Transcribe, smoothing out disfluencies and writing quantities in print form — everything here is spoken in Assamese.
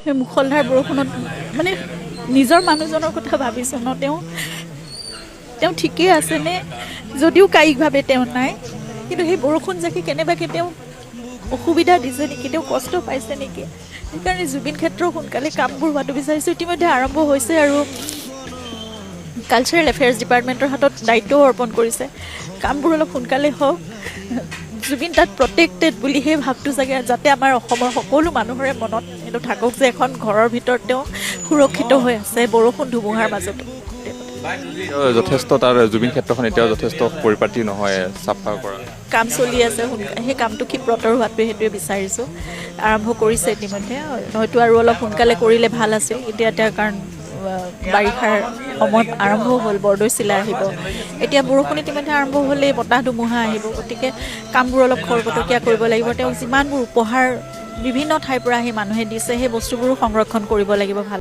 সেই মুখলধাৰ বৰষুণত মানে নিজৰ মানুহজনৰ কথা ভাবিছোঁ ন, তেওঁ ঠিকেই আছেনে, যদিও কায়িকভাৱে তেওঁ নাই, কিন্তু সেই বৰষুণ জাকি কেনেবাকৈ তেওঁ অসুবিধা দিছে নেকি, তেওঁ কষ্ট পাইছে নেকি। সেইকাৰণে জুবিন ক্ষেত্ৰ সোনকালে কামবোৰ হোৱাটো বিচাৰিছোঁ। ইতিমধ্যে আৰম্ভ হৈছে আৰু কালচাৰেল এফেয়াৰ্ছ ডিপাৰ্টমেণ্টৰ হাতত দায়িত্বও অৰ্পণ কৰিছে, কামবোৰ অলপ সোনকালে হওক। জুবিন তাত প্ৰটেক্টেড বুলি সেই ভাৱটো চাগে যাতে আমাৰ অসমৰ সকলো মানুহৰে মনত এইটো থাকক যে এখন ঘৰৰ ভিতৰত তেওঁ সুৰক্ষিত হৈ আছে বৰষুণ ধুমুহাৰ মাজতো। যথেষ্ট তাৰ জুবিন ক্ষেত্ৰখন এতিয়াও যথেষ্ট পৰিপাটি নহয়, চাফা কৰা কাম চলি আছে, সেই কামটো ক্ষীপ্ৰতৰ হোৱাটোৱে সেইটোৱে বিচাৰিছোঁ। আৰম্ভ কৰিছে ইতিমধ্যে, হয়তো আৰু অলপ সোনকালে কৰিলে ভাল আছিল। এতিয়া কাৰণ বাৰিষাৰ সময় আৰম্ভ হ'ল, বৰদৈচিলা আহিব, এতিয়া বৰষুণ ইতিমধ্যে আৰম্ভ হ'লেই, বতাহ ধুমুহা আহিব, গতিকে কামবোৰ অলপ খৰতকীয়া কৰিব লাগিব। তেওঁক যিমানবোৰ উপহাৰ বিভিন্ন ঠাইৰ পৰা সেই মানুহে দিছে, সেই বস্তুবোৰো সংৰক্ষণ কৰিব লাগিব ভাল।